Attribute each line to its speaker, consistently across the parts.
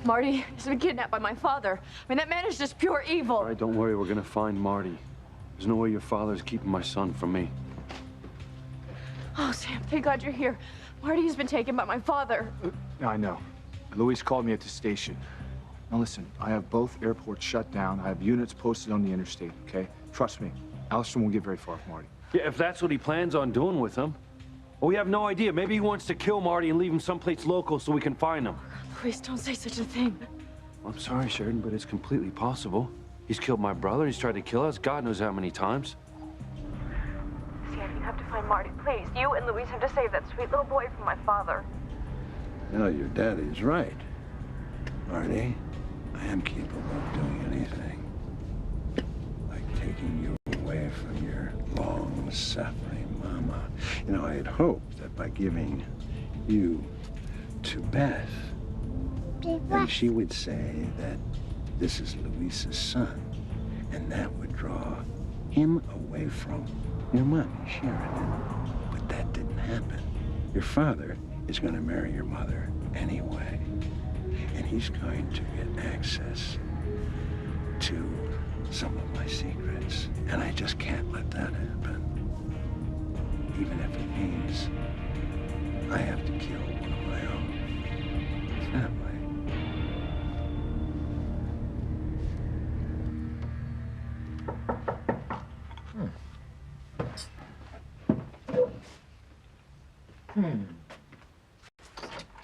Speaker 1: Marty has been kidnapped by my father. I mean, that man is just pure evil.
Speaker 2: All right, don't worry. We're gonna find Marty. There's no way your father's keeping my son from me.
Speaker 1: Oh, Sam, thank God you're here. Marty has been taken by my father.
Speaker 3: I know. Luis called me at the station. Now listen, I have both airports shut down. I have units posted on the interstate, okay? Trust me, Alistair won't get very far with Marty.
Speaker 2: Yeah, if that's what he plans on doing with him. Well, we have no idea. Maybe he wants to kill Marty and leave him someplace local so we can find him.
Speaker 1: Please don't say such a thing.
Speaker 2: I'm sorry, Sheridan, but it's completely possible. He's killed my brother. He's tried to kill us God knows how many times.
Speaker 1: Sam, you have to find Marty, please. You and Luis have to save that sweet little boy from my father.
Speaker 4: You know, your daddy's right. Marty, I am capable of doing anything. Like taking you away from your long-suffering mama. You know, I had hoped that by giving you to Beth, then she would say that this is Luis's son, and that would draw him away from your mommy, Sheridan. But that didn't happen. Your father is going to marry your mother anyway, and he's going to get access to some of my secrets, and I just can't let that happen. Even if it means I have to kill one of my own family.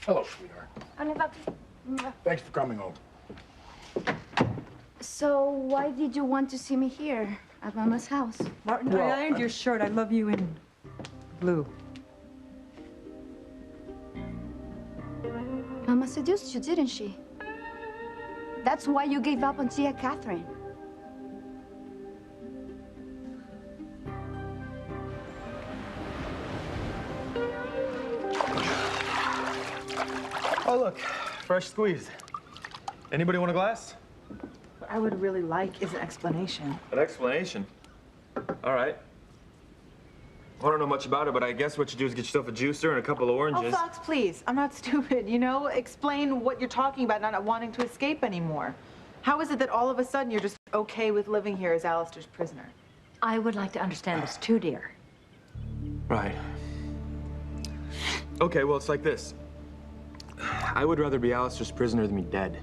Speaker 3: Hello, sweetheart. Thanks for coming home.
Speaker 5: So why did you want to see me here at Mama's house?
Speaker 6: Martin, I ironed your shirt. I love you in blue.
Speaker 5: Mama seduced you, didn't she? That's why you gave up on Tia Catherine.
Speaker 7: Oh, look, fresh squeezed. Anybody want a glass?
Speaker 6: What I would really like is an explanation.
Speaker 7: An explanation? All right. I don't know much about it, but I guess what you do is get yourself a juicer and a couple of oranges.
Speaker 6: Oh, Fox, please. I'm not stupid, you know? Explain what you're talking about, not wanting to escape anymore. How is it that all of a sudden you're just okay with living here as Alistair's prisoner?
Speaker 8: I would like to understand this too, dear.
Speaker 7: Right. Okay, well, it's like this. I would rather be Alistair's prisoner than be dead.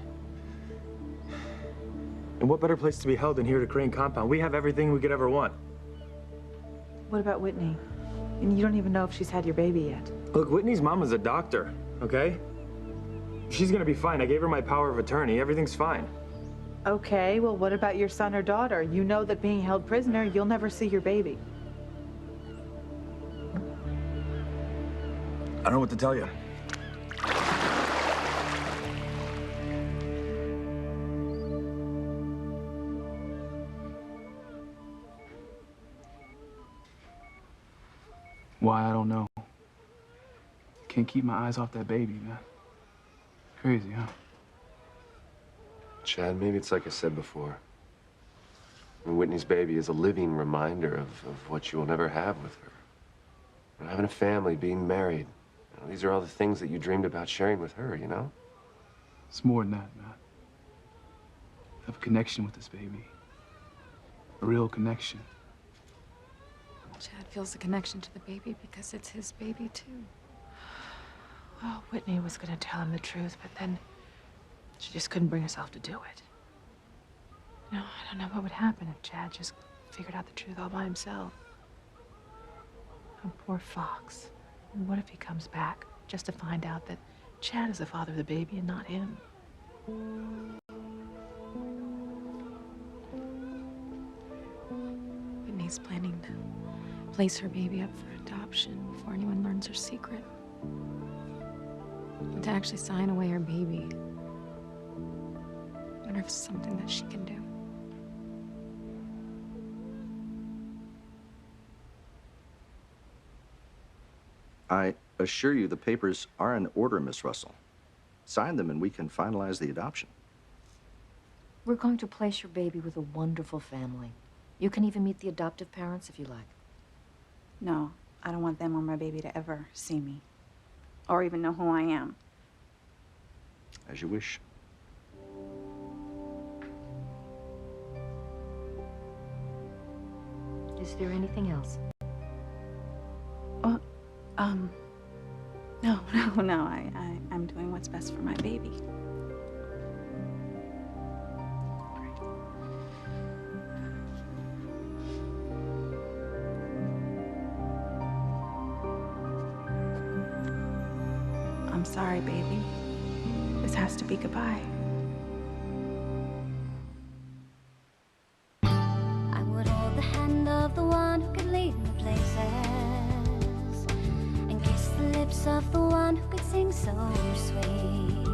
Speaker 7: And what better place to be held than here at Crane Compound? We have everything we could ever want.
Speaker 6: What about Whitney? And you don't even know if she's had your baby yet.
Speaker 7: Look, Whitney's mom is a doctor, okay? She's gonna be fine. I gave her my power of attorney. Everything's fine.
Speaker 6: Okay, well, what about your son or daughter? You know that being held prisoner, you'll never see your baby.
Speaker 7: I don't know what to tell you.
Speaker 3: Why, I don't know. Can't keep my eyes off that baby, man. Crazy, huh?
Speaker 9: Chad, maybe it's like I said before. I mean, Whitney's baby is a living reminder of what you will never have with her. You know, having a family, being married. You know, these are all the things that you dreamed about sharing with her, you know?
Speaker 3: It's more than that, man. I have a connection with this baby. A real connection.
Speaker 8: Chad feels a connection to the baby because it's his baby, too.
Speaker 6: Well, Whitney was gonna tell him the truth, but then she just couldn't bring herself to do it. You know, I don't know what would happen if Chad just figured out the truth all by himself. Oh, poor Fox. And what if he comes back just to find out that Chad is the father of the baby and not him?
Speaker 8: Whitney's planning to place her baby up for adoption before anyone learns her secret. And to actually sign away her baby. I wonder if it's something that she can do.
Speaker 10: I assure you the papers are in order, Miss Russell. Sign them and we can finalize the adoption.
Speaker 8: We're going to place your baby with a wonderful family. You can even meet the adoptive parents if you like.
Speaker 11: No, I don't want them or my baby to ever see me or even know who I am.
Speaker 10: As you wish.
Speaker 8: Is there anything else?
Speaker 11: No. I'm doing what's best for my baby. I'm sorry, baby. This has to be goodbye.
Speaker 12: I would hold the hand of the one who could lead me places and kiss the lips of the one who could sing so sweet.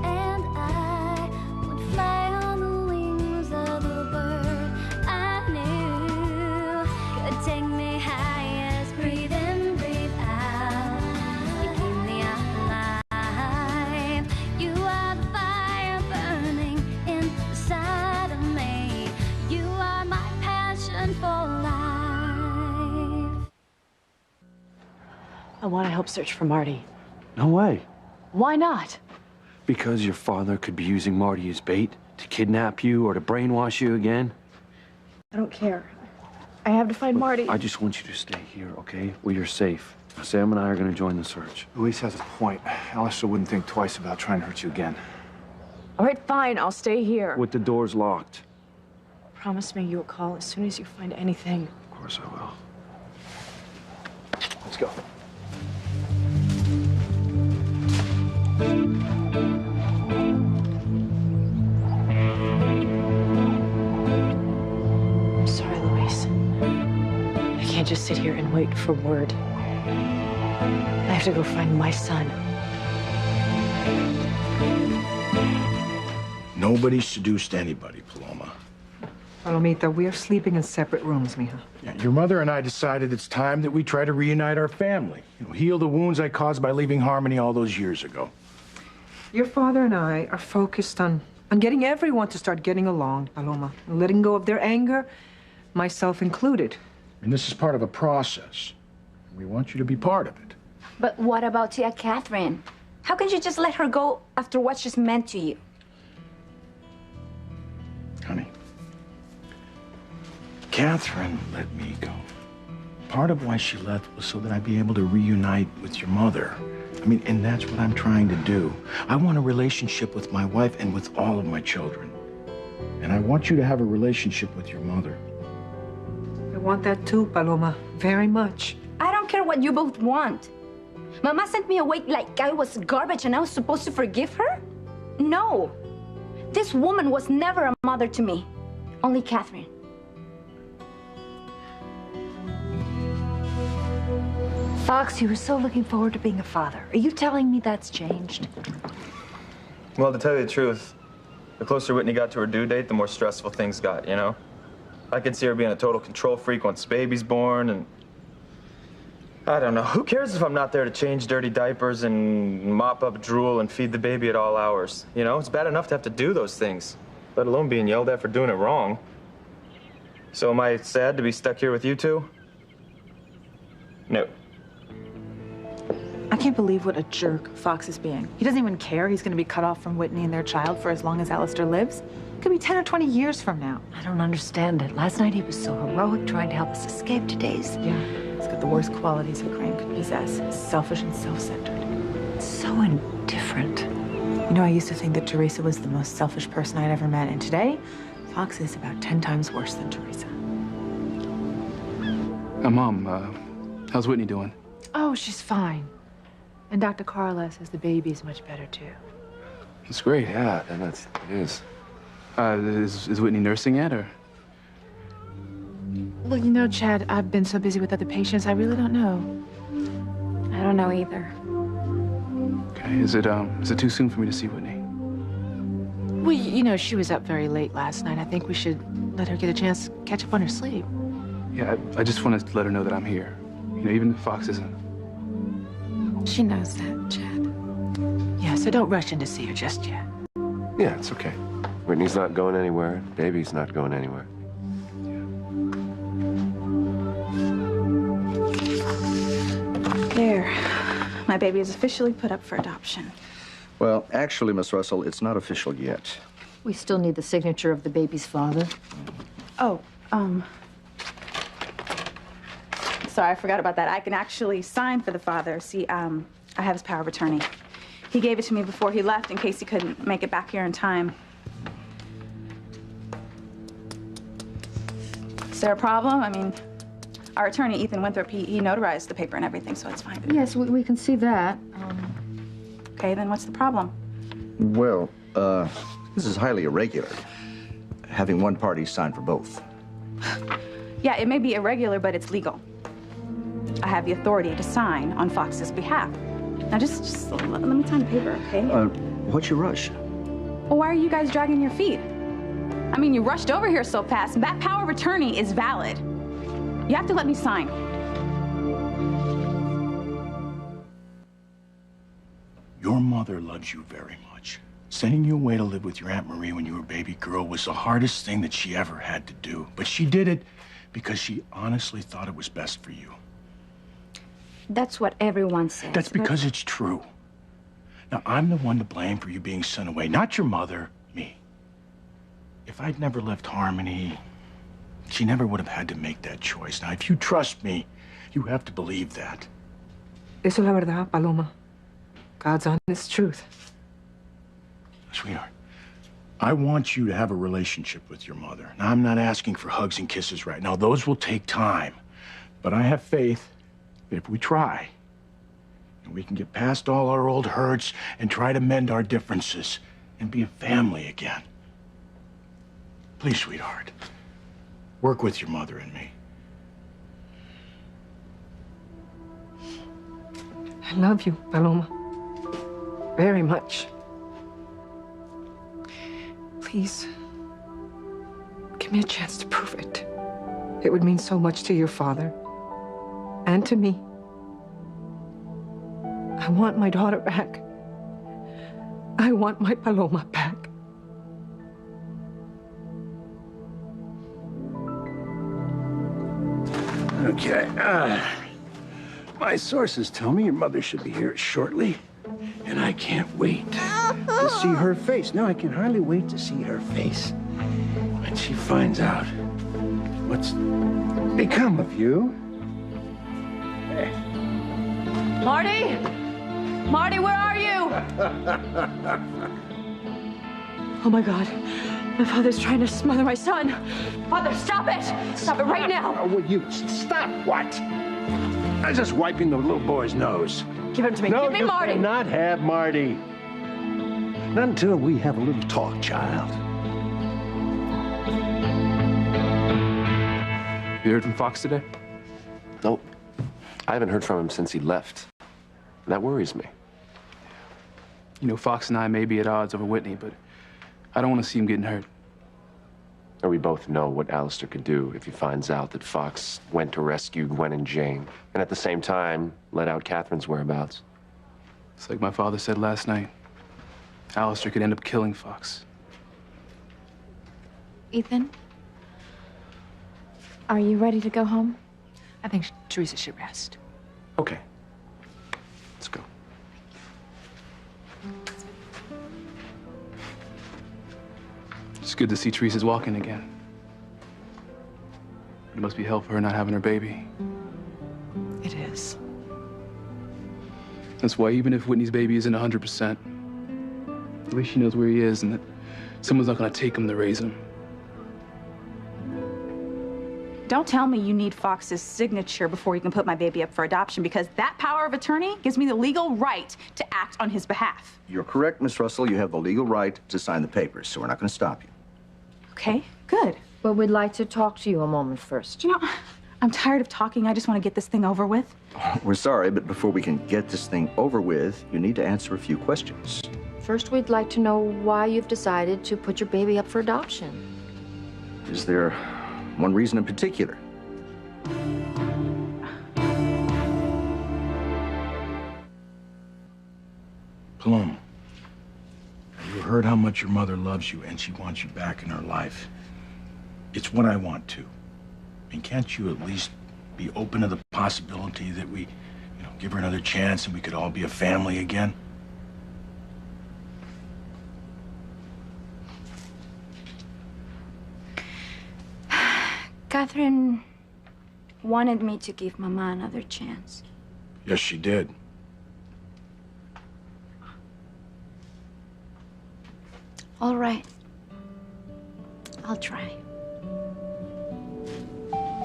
Speaker 12: And I would fly on the wings of a bird I knew could take me highest. Breathe in, breathe out. You keep me alive. You are the fire burning inside of me. You are my passion for life.
Speaker 6: I want to help search for Marty.
Speaker 2: No way.
Speaker 6: Why not?
Speaker 2: Because your father could be using Marty as bait to kidnap you or to brainwash you again.
Speaker 6: I don't care. I have to find Marty.
Speaker 2: I just want you to stay here, okay? Where you're safe. Sam and I are going to join the search.
Speaker 3: Louise has a point. Alistair wouldn't think twice about trying to hurt you again.
Speaker 6: All right, fine. I'll stay here.
Speaker 2: With the doors locked.
Speaker 6: Promise me you'll call as soon as you find anything.
Speaker 2: Of course I will.
Speaker 3: Let's go.
Speaker 6: I'm sorry, Louise. I can't just sit here and wait for word. I have to go find my son.
Speaker 4: Nobody seduced anybody, Paloma.
Speaker 13: Palomita, we are sleeping in separate rooms, mija.
Speaker 4: Yeah, your mother and I decided it's time that we try to reunite our family. Heal the wounds I caused by leaving Harmony all those years ago.
Speaker 13: Your father and I are focused on getting everyone to start getting along, Paloma. And letting go of their anger, myself included.
Speaker 4: And this is part of a process. We want you to be part of it.
Speaker 14: But what about Tia Catherine? How can you just let her go after what she's meant to you?
Speaker 4: Honey, Catherine let me go. Part of why she left was so that I'd be able to reunite with your mother. I mean, and that's what I'm trying to do. I want a relationship with my wife and with all of my children. And I want you to have a relationship with your mother.
Speaker 13: I want that too, Paloma, very much.
Speaker 14: I don't care what you both want. Mama sent me away like I was garbage and I was supposed to forgive her? No. This woman was never a mother to me. Only Catherine.
Speaker 8: Fox, you were so looking forward to being a father. Are you telling me that's changed?
Speaker 7: Well, to tell you the truth, the closer Whitney got to her due date, the more stressful things got, you know? I could see her being a total control freak once baby's born, and I don't know. Who cares if I'm not there to change dirty diapers and mop up drool and feed the baby at all hours? You know, it's bad enough to have to do those things, let alone being yelled at for doing it wrong. So am I sad to be stuck here with you two? No.
Speaker 6: I can't believe what a jerk Fox is being. He doesn't even care he's going to be cut off from Whitney and their child for as long as Alistair lives. It could be 10 or 20 years from now.
Speaker 8: I don't understand it. Last night he was so heroic trying to help us escape. Today's...
Speaker 6: Yeah, he's got the worst qualities a crane could possess. Selfish and self-centered.
Speaker 8: So indifferent.
Speaker 6: You know, I used to think that Teresa was the most selfish person I'd ever met, and today, Fox is about 10 times worse than Teresa.
Speaker 15: Mom, how's Whitney doing?
Speaker 6: Oh, she's fine. And Dr. Carla says the baby's much better, too.
Speaker 15: That's great.
Speaker 9: Yeah, and it is.
Speaker 15: Is Whitney nursing yet, or?
Speaker 6: Well, you know, Chad, I've been so busy with other patients, I really don't know.
Speaker 14: I don't know either.
Speaker 15: Okay, is it too soon for me to see Whitney?
Speaker 6: Well, you know, she was up very late last night. I think we should let her get a chance to catch up on her sleep.
Speaker 15: Yeah, I just want to let her know that I'm here. You know, even if Fox isn't.
Speaker 6: She knows that, Chad. Yeah, so don't rush in to see her just yet.
Speaker 9: Yeah, it's okay. Whitney's not going anywhere. Baby's not going anywhere.
Speaker 11: There. My baby is officially put up for adoption.
Speaker 10: Well, actually, Miss Russell, it's not official yet.
Speaker 8: We still need the signature of the baby's father.
Speaker 11: Oh, Sorry, I forgot about that. I can actually sign for the father. See, I have his power of attorney. He gave it to me before he left in case he couldn't make it back here in time. Is there a problem? I mean, our attorney, Ethan Winthrop, he notarized the paper and everything, so it's fine.
Speaker 8: Yes, we can see that.
Speaker 11: Okay, then what's the problem?
Speaker 10: Well, this is highly irregular. Having one party sign for both.
Speaker 11: Yeah, it may be irregular, but it's legal. I have the authority to sign on Fox's behalf. Now, just let me sign the paper, okay?
Speaker 10: What's your rush?
Speaker 11: Well, why are you guys dragging your feet? I mean, you rushed over here so fast. That power of attorney is valid. You have to let me sign.
Speaker 16: Your mother loves you very much. Sending you away to live with your Aunt Marie when you were a baby girl was the hardest thing that she ever had to do. But she did it because she honestly thought it was best for you.
Speaker 14: That's what everyone says.
Speaker 16: That's because it's true. Now, I'm the one to blame for you being sent away, not your mother, me. If I'd never left Harmony, she never would have had to make that choice. Now, if you trust me, you have to believe that.
Speaker 13: Eso es la verdad, Paloma. God's honest truth.
Speaker 16: Sweetheart, I want you to have a relationship with your mother. Now, I'm not asking for hugs and kisses right now. Those will take time. But I have faith that if we try, we can get past all our old hurts and try to mend our differences and be a family again. Please, sweetheart, work with your mother and me.
Speaker 13: I love you, Paloma. Very much. Please, give me a chance to prove it. It would mean so much to your father and to me. I want my daughter back. I want my Paloma back.
Speaker 4: Okay. My sources tell me your mother should be here shortly, and I can't wait to see her face. No, I can hardly wait to see her face when she finds out what's become of you.
Speaker 1: Marty? Marty, where are you?
Speaker 6: Oh my God. My father's trying to smother my son. Father, stop it! Stop it right now!
Speaker 4: Will you stop what? I'm just wiping the little boy's nose.
Speaker 6: Give him to me.
Speaker 4: No,
Speaker 6: Give me
Speaker 4: you
Speaker 6: Marty.
Speaker 4: cannot have Marty. Not until we have a little talk, child.
Speaker 15: You heard from Fox today?
Speaker 9: Nope. I haven't heard from him since he left. That worries me.
Speaker 15: You know, Fox and I may be at odds over Whitney, but I don't want to see him getting hurt.
Speaker 9: And we both know what Alistair could do if he finds out that Fox went to rescue Gwen and Jane, and at the same time, let out Catherine's whereabouts.
Speaker 15: It's like my father said last night. Alistair could end up killing Fox.
Speaker 6: Ethan? Are you ready to go home? I think Teresa should rest.
Speaker 9: Okay. Let's go.
Speaker 15: It's good to see Teresa's walking again. It must be hell for her not having her baby.
Speaker 6: It is.
Speaker 15: That's why even if Whitney's baby isn't 100%, at least she knows where he is and that someone's not gonna take him to raise him.
Speaker 11: Don't tell me you need Fox's signature before you can put my baby up for adoption, because that power of attorney gives me the legal right to act on his behalf.
Speaker 10: You're correct, Miss Russell. You have the legal right to sign the papers, so we're not going to stop you.
Speaker 11: Okay, good.
Speaker 8: But we'd like to talk to you a moment first.
Speaker 11: You know, I'm tired of talking. I just want to get this thing over with.
Speaker 10: We're sorry, but before we can get this thing over with, you need to answer a few questions.
Speaker 8: First, we'd like to know why you've decided to put your baby up for adoption.
Speaker 10: Is there one reason in particular?
Speaker 16: Paloma, you heard how much your mother loves you and she wants you back in her life. It's what I want too. I mean, can't you at least be open to the possibility that we, give her another chance and we could all be a family again?
Speaker 14: Catherine wanted me to give Mama another chance.
Speaker 16: Yes, she did.
Speaker 14: All right. I'll try.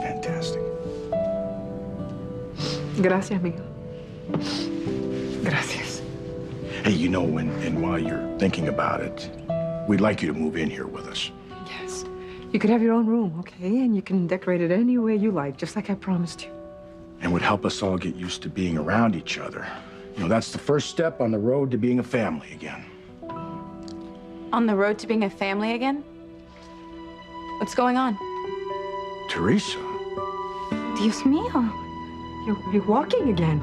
Speaker 16: Fantastic.
Speaker 13: Gracias, amigo. Gracias.
Speaker 16: Hey, you know, and while you're thinking about it, we'd like you to move in here with us.
Speaker 13: Yes. You could have your own room, okay? And you can decorate it any way you like, just like I promised you.
Speaker 16: And would help us all get used to being around each other. You know, that's the first step on the road to being a family again.
Speaker 11: On the road to being a family again? What's going on?
Speaker 16: Teresa.
Speaker 11: Dios mío.
Speaker 13: You're walking again.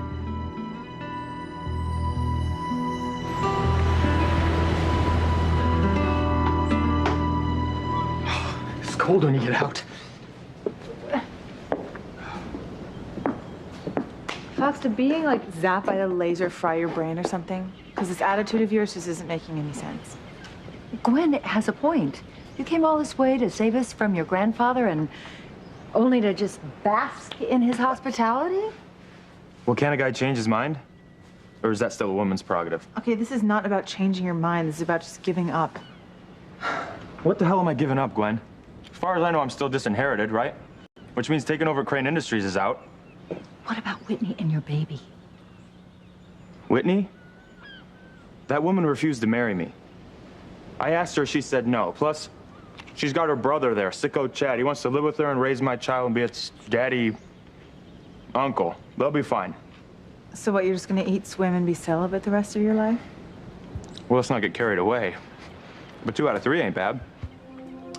Speaker 17: It's cold when you get out.
Speaker 6: Fox, did being like zapped by a laser fry your brain or something? Because this attitude of yours just isn't making any sense.
Speaker 8: Gwen has a point. You came all this way to save us from your grandfather and only to just bask in his hospitality?
Speaker 7: Well, can a guy change his mind? Or is that still a woman's prerogative?
Speaker 6: Okay, this is not about changing your mind. This is about just giving up.
Speaker 7: What the hell am I giving up, Gwen? As far as I know, I'm still disinherited, right? Which means taking over Crane Industries is out.
Speaker 8: What about Whitney and your baby?
Speaker 7: Whitney? That woman refused to marry me. I asked her, she said no. Plus, she's got her brother there, sicko Chad. He wants to live with her and raise my child and be its daddy uncle. They'll be fine.
Speaker 6: So what, you're just gonna eat, swim, and be celibate the rest of your life?
Speaker 7: Well, let's not get carried away. But 2 out of 3 ain't bad.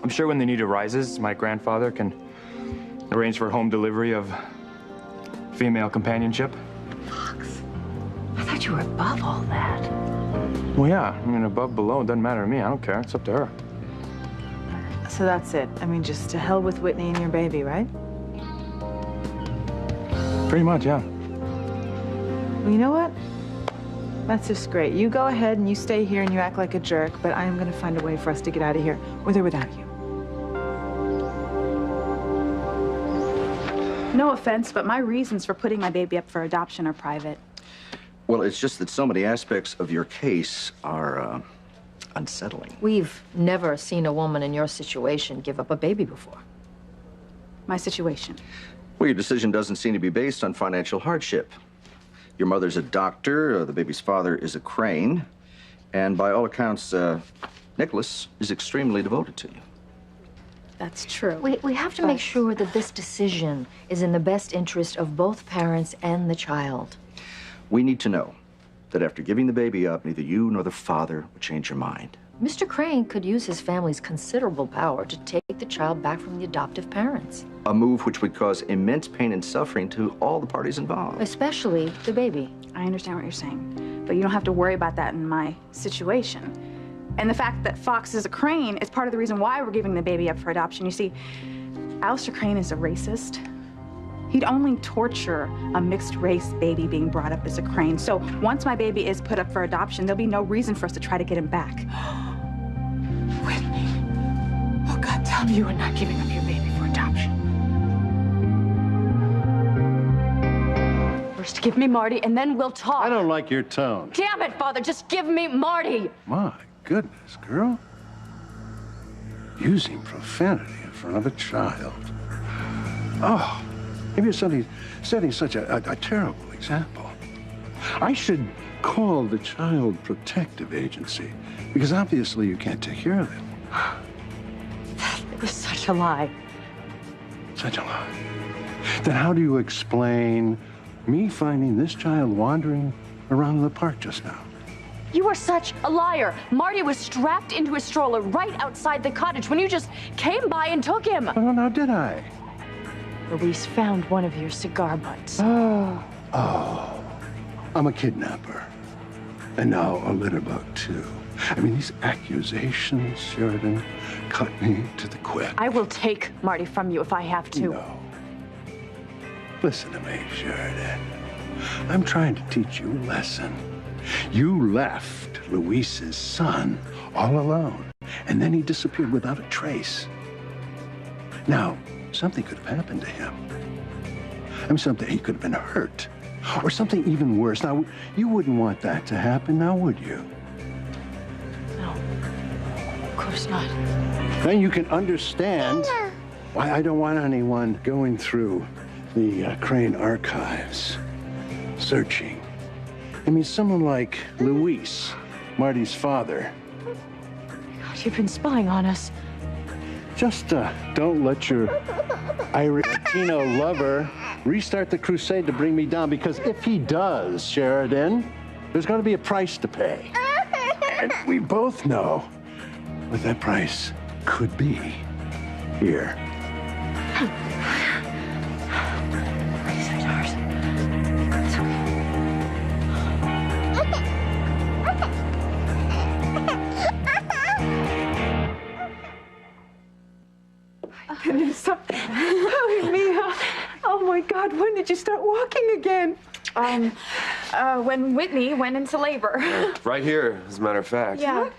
Speaker 7: I'm sure when the need arises, my grandfather can arrange for home delivery of female companionship.
Speaker 8: Fox, I thought you were above all that.
Speaker 7: Well, yeah. I mean, above, below, it doesn't matter to me. I don't care. It's up to her.
Speaker 6: So that's it. I mean, just to hell with Whitney and your baby, right?
Speaker 7: Pretty much, yeah.
Speaker 6: Well, you know what? That's just great. You go ahead and you stay here and you act like a jerk, but I am gonna find a way for us to get out of here, with or without you.
Speaker 11: No offense, but my reasons for putting my baby up for adoption are private.
Speaker 10: Well, it's just that so many aspects of your case are unsettling.
Speaker 8: We've never seen a woman in your situation give up a baby before.
Speaker 11: My situation?
Speaker 10: Well, your decision doesn't seem to be based on financial hardship. Your mother's a doctor, the baby's father is a crane, and by all accounts, Nicholas is extremely devoted to you.
Speaker 11: That's true.
Speaker 8: We have to make sure that this decision is in the best interest of both parents and the child.
Speaker 10: We need to know that after giving the baby up, neither you nor the father would change your mind.
Speaker 8: Mr. Crane could use his family's considerable power to take the child back from the adoptive parents.
Speaker 10: A move which would cause immense pain and suffering to all the parties involved.
Speaker 8: Especially the baby.
Speaker 11: I understand what you're saying, but you don't have to worry about that in my situation. And the fact that Fox is a Crane is part of the reason why we're giving the baby up for adoption. You see, Alistair Crane is a racist. He'd only torture a mixed-race baby being brought up as a Crane. So once my baby is put up for adoption, there'll be no reason for us to try to get him back.
Speaker 6: Whitney. Oh, God, tell me you are not giving up your baby for adoption.
Speaker 1: First, give me Marty, and then we'll talk.
Speaker 4: I don't like your tone.
Speaker 1: Damn it, Father, just give me Marty.
Speaker 4: My goodness, girl. Using profanity in front of a child. Oh, maybe it's setting such a terrible example. I should call the Child Protective Agency, because obviously you can't take care of it.
Speaker 6: It was such a lie.
Speaker 4: Such a lie. Then how do you explain me finding this child wandering around the park just now?
Speaker 1: You are such a liar. Marty was strapped into a stroller right outside the cottage when you just came by and took him.
Speaker 4: Oh, now did I?
Speaker 1: Louise found one of your cigar butts.
Speaker 4: Oh, I'm a kidnapper. And now a litter bug, too. I mean, these accusations, Sheridan, cut me to the quick.
Speaker 1: I will take Marty from you if I have to.
Speaker 4: No. Listen to me, Sheridan. I'm trying to teach you a lesson. You left Luis's son all alone, and then he disappeared without a trace. Now, something could have happened to him. I mean, something, he could have been hurt. Or something even worse. Now, you wouldn't want that to happen, now would you?
Speaker 6: No. Of course not.
Speaker 4: Then you can understand why I don't want anyone going through the Crane archives, searching. I mean, someone like Luis, Marty's father.
Speaker 6: God, you've been spying on us.
Speaker 4: Just don't let your Irish Latino lover restart the crusade to bring me down, because if he does, Sheridan, there's going to be a price to pay. And we both know what that price could be here.
Speaker 13: Mia, oh my God, when did you start walking again?
Speaker 11: When Whitney went into labor.
Speaker 9: Right here, as a matter of fact.
Speaker 11: Yeah.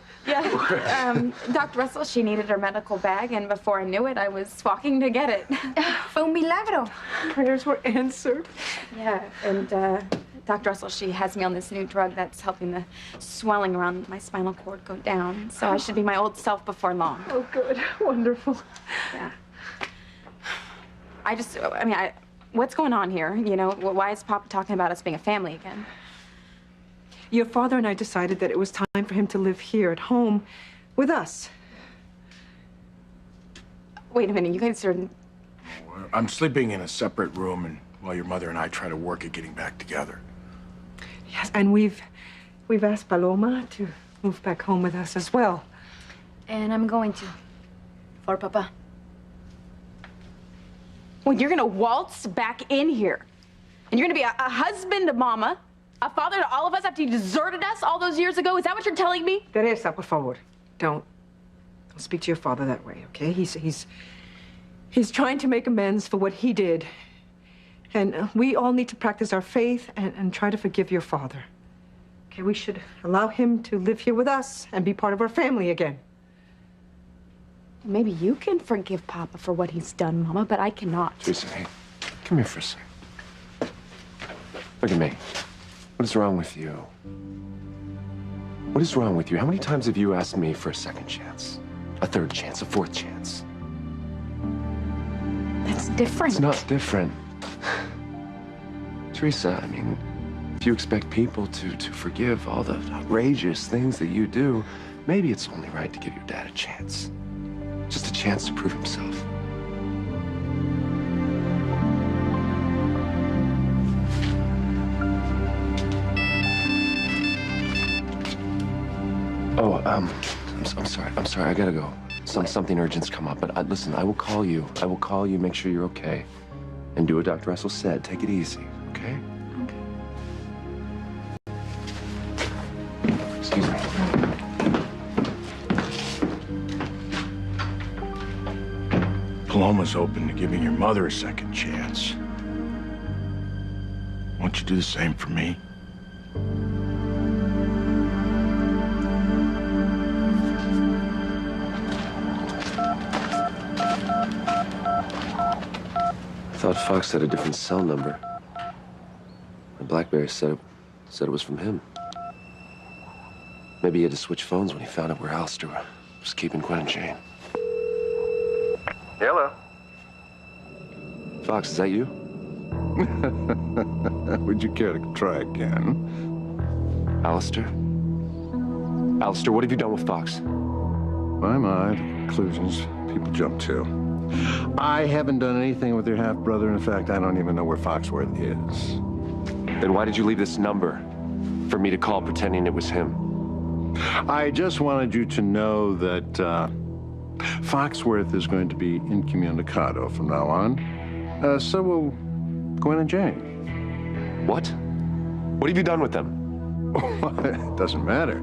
Speaker 11: Dr. Russell, she needed her medical bag, and before I knew it, I was walking to get it.
Speaker 5: Fue un milagro.
Speaker 13: Prayers were answered.
Speaker 11: Yeah, and Dr. Russell, she has me on this new drug that's helping the swelling around my spinal cord go down. So I should be my old self before long.
Speaker 13: Oh, good. Wonderful.
Speaker 11: Yeah. What's going on here? You know, why is Papa talking about us being a family again?
Speaker 13: Your father and I decided that it was time for him to live here at home with us.
Speaker 11: Wait a minute, you guys are...
Speaker 16: I'm sleeping in a separate room, and while your mother and I try to work at getting back together.
Speaker 13: Yes, and we've asked Paloma to move back home with us as well.
Speaker 5: And I'm going to. For Papa.
Speaker 11: Well, you're gonna waltz back in here. And you're gonna be a husband to Mama, a father to all of us after you deserted us all those years ago? Is that what you're telling me?
Speaker 13: Teresa, por favor. Don't speak to your father that way, okay? He's trying to make amends for what he did. And we all need to practice our faith and try to forgive your father. Okay, we should allow him to live here with us and be part of our family again.
Speaker 11: Maybe you can forgive Papa for what he's done, Mama, but I cannot.
Speaker 9: Teresa, hey, come here for a second. Look at me. What is wrong with you? What is wrong with you? How many times have you asked me for a second chance? A third chance, a fourth chance?
Speaker 11: That's different.
Speaker 9: It's not different. Teresa, I mean, if you expect people to forgive all the outrageous things that you do, maybe it's only right to give your dad a chance. Just a chance to prove himself. Oh, I'm sorry. I'm sorry. I gotta go. Something urgent's come up. But listen, I will call you. I will call you, make sure you're okay. And do what Dr. Russell said. Take it easy, okay? Excuse me.
Speaker 16: Paloma's open to giving your mother a second chance. Won't you do the same for me?
Speaker 9: I thought Fox had a different cell number. The BlackBerry said it was from him. Maybe he had to switch phones when he found out where Alistair was keeping Gwen and Jane. Hello. Fox, is that you?
Speaker 4: Would you care to try again?
Speaker 9: Alistair? Alistair, what have you done with Fox?
Speaker 4: My, conclusions people jump to. I haven't done anything with your half-brother. In fact, I don't even know where Foxworth is.
Speaker 9: Then why did you leave this number for me to call pretending it was him?
Speaker 4: I just wanted you to know that Foxworth is going to be incommunicado from now on. So will Gwen and Jane.
Speaker 9: What? What have you done with them?
Speaker 4: It doesn't matter.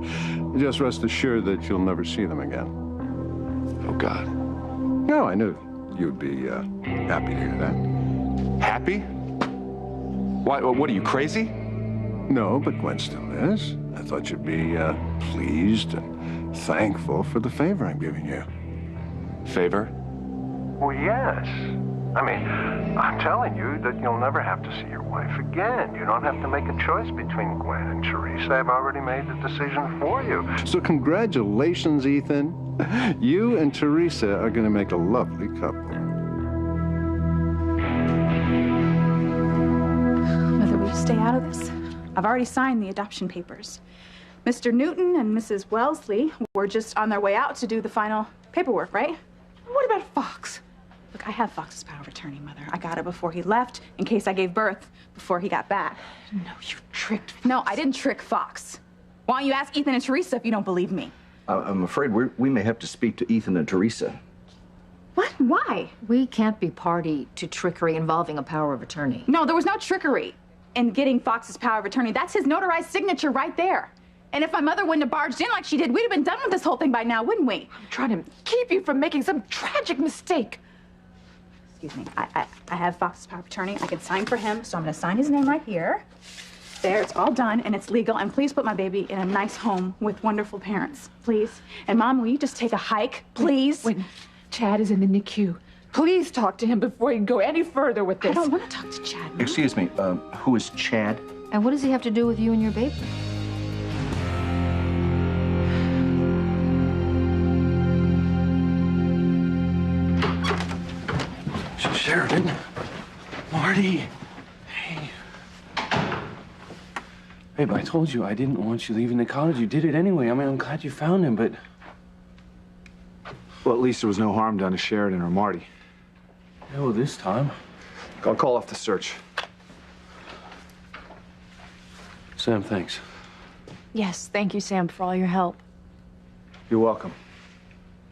Speaker 4: Just rest assured that you'll never see them again.
Speaker 9: Oh, God.
Speaker 4: No, I knew you'd be happy to hear that.
Speaker 9: Happy? Why? What are you, crazy?
Speaker 4: No, but Gwen still is. I thought you'd be pleased and thankful for the favor I'm giving you.
Speaker 9: Favor?
Speaker 4: Well, yes. I mean, I'm telling you that you'll never have to see your wife again. You don't have to make a choice between Gwen and Teresa. I've already made the decision for you. So congratulations, Ethan. You and Teresa are going to make a lovely couple.
Speaker 11: Mother, will you stay out of this? I've already signed the adoption papers. Mr. Newton and Mrs. Wellesley were just on their way out to do the final paperwork, right? What about Fox? Look, I have Fox's power of attorney, Mother. I got it before he left, in case I gave birth before he got back.
Speaker 6: No, you tricked Fox.
Speaker 11: No, I didn't trick Fox. Why don't you ask Ethan and Teresa if you don't believe me?
Speaker 10: I'm afraid we may have to speak to Ethan and Teresa.
Speaker 11: What? Why?
Speaker 1: We can't be party to trickery involving a power of attorney.
Speaker 11: No, there was no trickery in getting Fox's power of attorney. That's his notarized signature right there. And if my mother wouldn't have barged in like she did, we'd have been done with this whole thing by now, wouldn't we?
Speaker 6: I'm trying to keep you from making some tragic mistake.
Speaker 11: Excuse me. I have Fox's power of attorney. I can sign for him, so I'm going to sign his name right here. There, it's all done, and it's legal. And please put my baby in a nice home with wonderful parents, please. And Mom, will you just take a hike, please?
Speaker 6: When Chad is in the NICU, please talk to him before you go any further with this.
Speaker 11: I don't want to talk to Chad, Mom.
Speaker 10: Excuse me, who is Chad?
Speaker 1: And what does he have to do with you and your baby?
Speaker 2: Sheridan. Marty. Hey. Babe, I told you I didn't want you leaving the college. You did it anyway. I mean, I'm glad you found him, but...
Speaker 3: Well, at least there was no harm done to Sheridan or Marty.
Speaker 2: Yeah, well, this time.
Speaker 3: I'll call off the search.
Speaker 2: Sam, thanks.
Speaker 1: Yes, thank you, Sam, for all your help.
Speaker 3: You're welcome.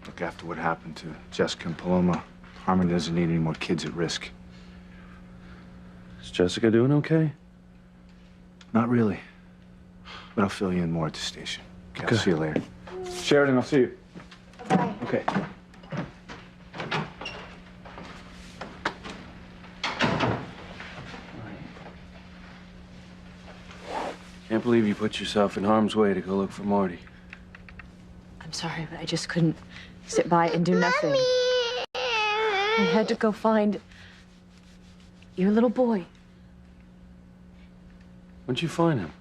Speaker 3: Look, after what happened to Jessica and Paloma, Harmon doesn't need any more kids at risk.
Speaker 2: Is Jessica doing okay?
Speaker 3: Not really. But I'll fill you in more at the station. Okay,
Speaker 2: Okay.
Speaker 3: I'll see you later. Sheridan, I'll see you.
Speaker 1: Bye.
Speaker 2: Okay. Can't believe you put yourself in harm's way to go look for Marty.
Speaker 1: I'm sorry, but I just couldn't sit by and do nothing. I had to go find your little boy
Speaker 2: Where'd you find him?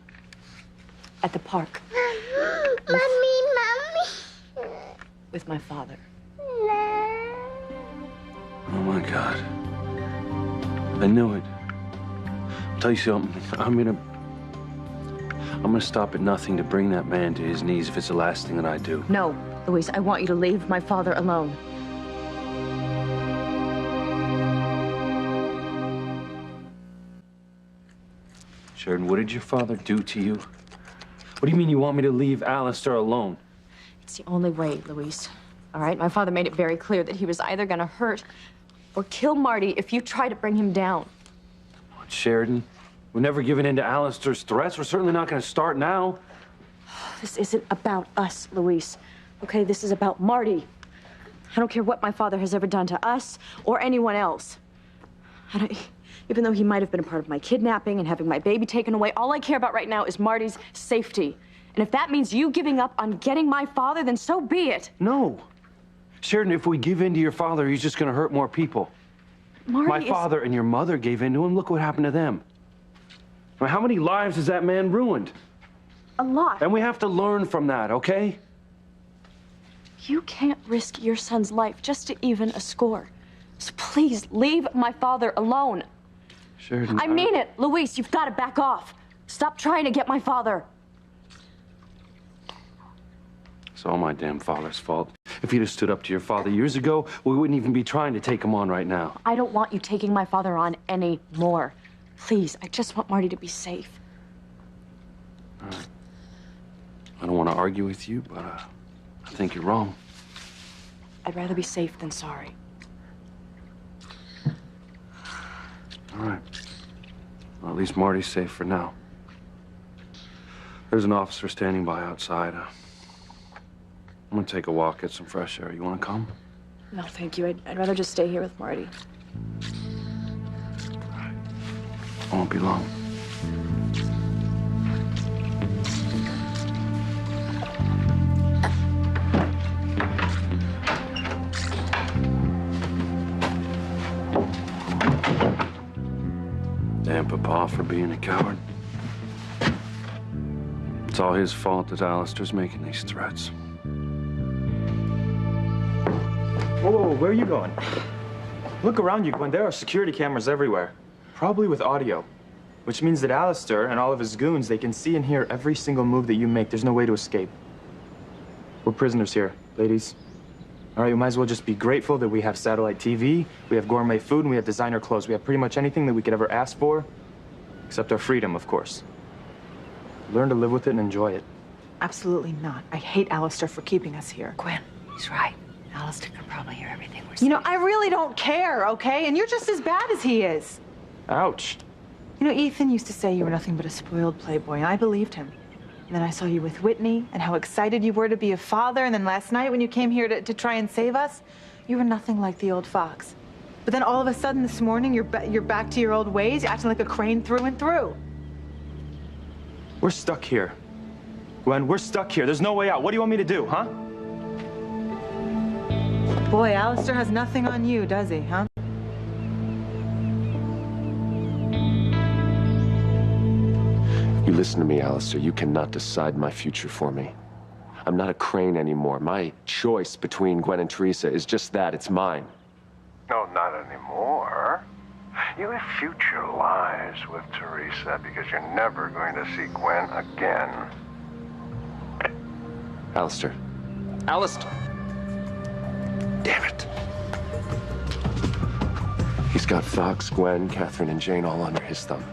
Speaker 1: at the park
Speaker 12: Mommy.
Speaker 1: with my father.
Speaker 2: Oh my God. I knew it. I'll tell you something. I'm gonna stop at nothing to bring that man to his knees if it's the last thing that I do.
Speaker 1: No, Luis, I want you to leave my father alone.
Speaker 2: Sheridan, what did your father do to you? What do you mean you want me to leave Alistair alone?
Speaker 1: It's the only way, Luis. All right? My father made it very clear that he was either gonna hurt or kill Marty if you try to bring him down.
Speaker 2: Sheridan, we've never given in to Alistair's threats. We're certainly not gonna start now.
Speaker 1: This isn't about us, Luis. Okay, this is about Marty. I don't care what my father has ever done to us or anyone else. Even though he might have been a part of my kidnapping and having my baby taken away, all I care about right now is Marty's safety. And if that means you giving up on getting my father, then so be it.
Speaker 2: No. Sheridan, if we give in to your father, he's just gonna hurt more people.
Speaker 1: Marty
Speaker 2: My father and your mother gave in to him. Look what happened to them. I mean, how many lives has that man ruined?
Speaker 1: A lot.
Speaker 2: And we have to learn from that, okay?
Speaker 1: You can't risk your son's life just to even a score. So please, leave my father alone.
Speaker 2: Sheridan,
Speaker 1: I mean it. Luis, you've got to back off. Stop trying to get my father.
Speaker 2: It's all my damn father's fault. If he'd have stood up to your father years ago, we wouldn't even be trying to take him on right now.
Speaker 1: I don't want you taking my father on anymore. Please, I just want Marty to be safe.
Speaker 2: All right. I don't want to argue with you, but I think you're wrong.
Speaker 1: I'd rather be safe than sorry.
Speaker 2: All right. Well, at least Marty's safe for now. There's an officer standing by outside. I'm gonna take a walk, get some fresh air. You wanna come?
Speaker 1: No, thank you. I'd rather just stay here with Marty.
Speaker 2: I won't be long. Papa for being a coward. It's all his fault that Alistair's making these threats.
Speaker 7: Whoa, where are you going? Look around you, Gwen. There are security cameras everywhere, probably with audio, which means that Alistair and all of his goons, they can see and hear every single move that you make. There's no way to escape. We're prisoners here, ladies. All right, we might as well just be grateful that we have satellite TV, we have gourmet food, and we have designer clothes. We have pretty much anything that we could ever ask for, except our freedom, of course. Learn to live with it and enjoy it.
Speaker 6: Absolutely not. I hate Alistair for keeping us here.
Speaker 8: Gwen, he's right. Alistair can probably hear everything we're
Speaker 6: You
Speaker 8: saying.
Speaker 6: know, I really don't care, okay? And you're just as bad as he is.
Speaker 7: Ouch.
Speaker 6: You know, Ethan used to say you were nothing but a spoiled playboy, and I believed him. And then I saw you with Whitney and how excited you were to be a father. And then last night when you came here to try and save us, you were nothing like the old fox. But then all of a sudden this morning, you're back to your old ways, acting like a crane through and through.
Speaker 7: We're stuck here. Gwen, we're stuck here. There's no way out. What do you want me to do, huh?
Speaker 6: Boy, Alistair has nothing on you, does he, huh?
Speaker 9: You listen to me, Alistair. You cannot decide my future for me. I'm not a crane anymore. My choice between Gwen and Teresa is just that. It's mine.
Speaker 4: No, not anymore. You have future lives with Teresa because you're never going to see Gwen again.
Speaker 9: Alistair. Alistair! Damn it. He's got Fox, Gwen, Catherine, and Jane all under his thumb.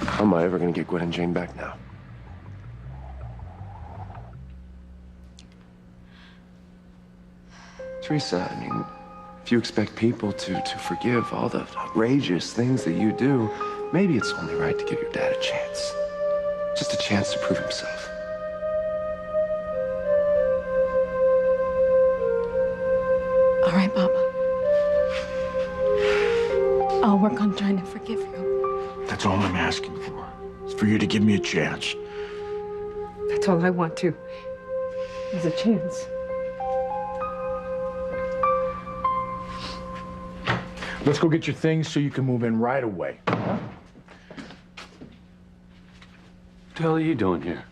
Speaker 9: How am I ever going to get Gwen and Jane back now? Teresa, I mean, if you expect people to forgive all the outrageous things that you do, maybe it's only right to give your dad a chance. Just a chance to prove himself.
Speaker 11: All right, Papa. I'll work on trying to forgive you.
Speaker 16: That's all I'm asking for. Is for you to give me a chance.
Speaker 13: That's all I want to. Is a chance.
Speaker 16: Let's go get your things so you can move in right away. Huh?
Speaker 2: What the hell are you doing here?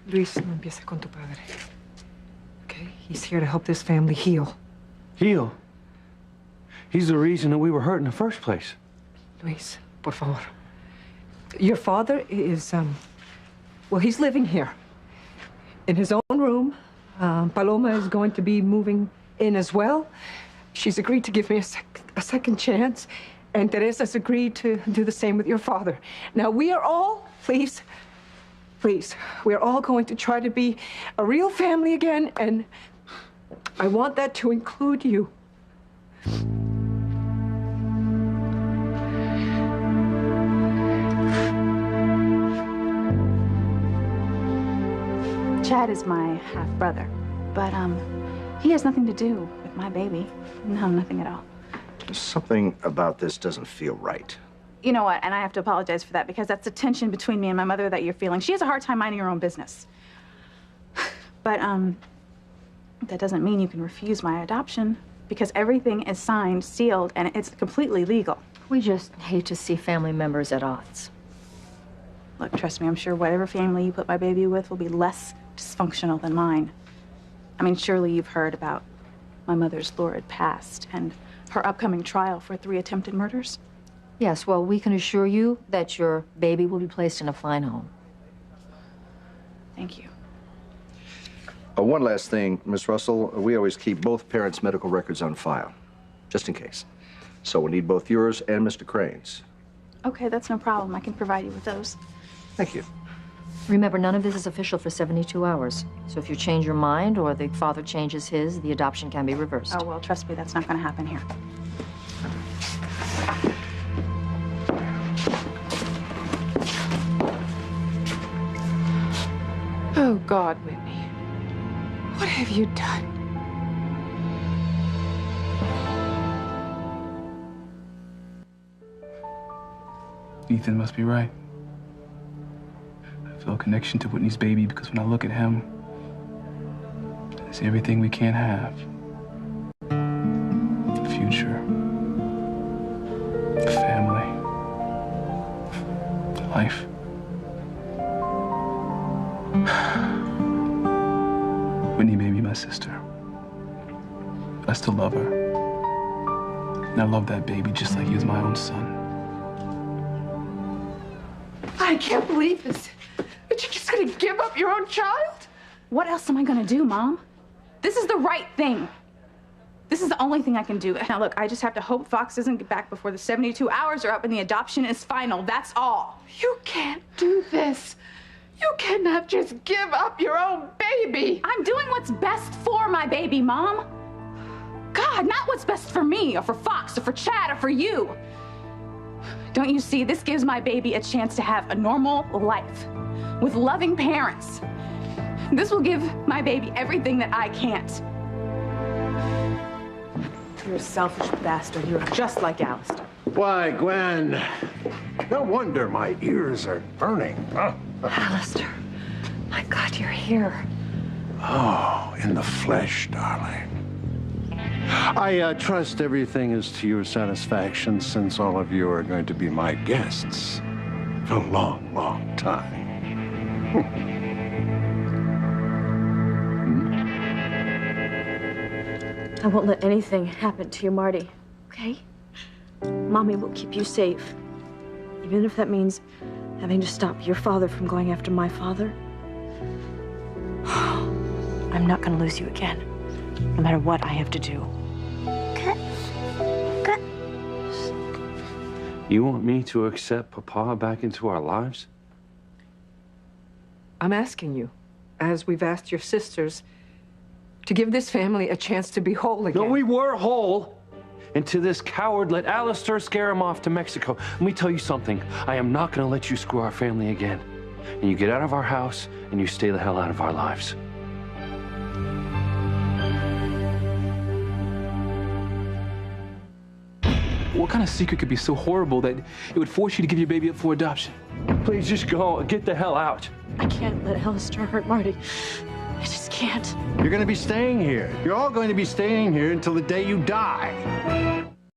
Speaker 13: Luis, no empiece con tu padre. Okay? He's here to help this family heal.
Speaker 2: Heal? He's the reason that we were hurt in the first place.
Speaker 13: Luis, por favor. Your father is, well, he's living here. In his own room. Paloma is going to be moving in as well. She's agreed to give me a second chance. And Teresa's agreed to do the same with your father. Now, we are all, please, we're all going to try to be a real family again, and I want that to include you.
Speaker 11: Chad is my half-brother, but he has nothing to do with my baby. No, nothing at all.
Speaker 10: Something about this doesn't feel right.
Speaker 11: You know what, and I have to apologize for that because that's the tension between me and my mother that you're feeling. She has a hard time minding her own business. But that doesn't mean you can refuse my adoption because everything is signed, sealed, and it's completely legal.
Speaker 8: We just hate to see family members at odds.
Speaker 11: Look, trust me, I'm sure whatever family you put my baby with will be less dysfunctional than mine. I mean, surely you've heard about my mother's lurid past and her upcoming trial for 3 attempted murders.
Speaker 8: Yes, well, we can assure you that your baby will be placed in a fine home.
Speaker 11: Thank you.
Speaker 10: One last thing, Miss Russell. We always keep both parents' medical records on file, just in case. So we'll need both yours and Mr. Crane's.
Speaker 11: Okay, that's no problem. I can provide you with those.
Speaker 10: Thank you.
Speaker 8: Remember, none of this is official for 72 hours. So if you change your mind or the father changes his, the adoption can be reversed.
Speaker 11: Oh, well, trust me, that's not going to happen here.
Speaker 6: Oh, God, Whitney. What have you done?
Speaker 15: Ethan must be right. I feel a connection to Whitney's baby because when I look at him, I see everything we can't have. The future, Whitney may be my sister. I still love her. And I love that baby just like he was my own son.
Speaker 11: I can't believe this. But you're just gonna give up your own child? What else am I gonna do, Mom? This is the right thing. This is the only thing I can do. Now look, I just have to hope Fox doesn't get back before the 72 hours are up and the adoption is final. That's all.
Speaker 6: You can't do this. You cannot just give up your own baby.
Speaker 11: I'm doing what's best for my baby, Mom. God, not what's best for me or for Fox or for Chad or for you. Don't you see? This gives my baby a chance to have a normal life with loving parents. This will give my baby everything that I can't.
Speaker 6: You're a selfish bastard. You're just like Alistair.
Speaker 4: Why, Gwen, no wonder my ears are burning. Huh?
Speaker 8: Alistair, my God, you're here.
Speaker 4: Oh, in the flesh, darling. I trust everything is to your satisfaction since all of you are going to be my guests for a long, long time.
Speaker 1: I won't let anything happen to you, Marty, okay? Mommy will keep you safe. Even if that means having to stop your father from going after my father. I'm not gonna lose you again, no matter what I have to do.
Speaker 2: You want me to accept Papa back into our lives?
Speaker 13: I'm asking you, as we've asked your sisters, to give this family a chance to be whole again.
Speaker 2: No, we were whole. Until this coward let Alistair scare him off to Mexico. Let me tell you something. I am not going to let you screw our family again. And you get out of our house, and you stay the hell out of our lives.
Speaker 15: What kind of secret could be so horrible that it would force you to give your baby up for adoption?
Speaker 2: Please just go. Get the hell out.
Speaker 1: I can't let Alistair hurt Marty. I just can't.
Speaker 4: You're going to be staying here. You're all going to be staying here until the day you die.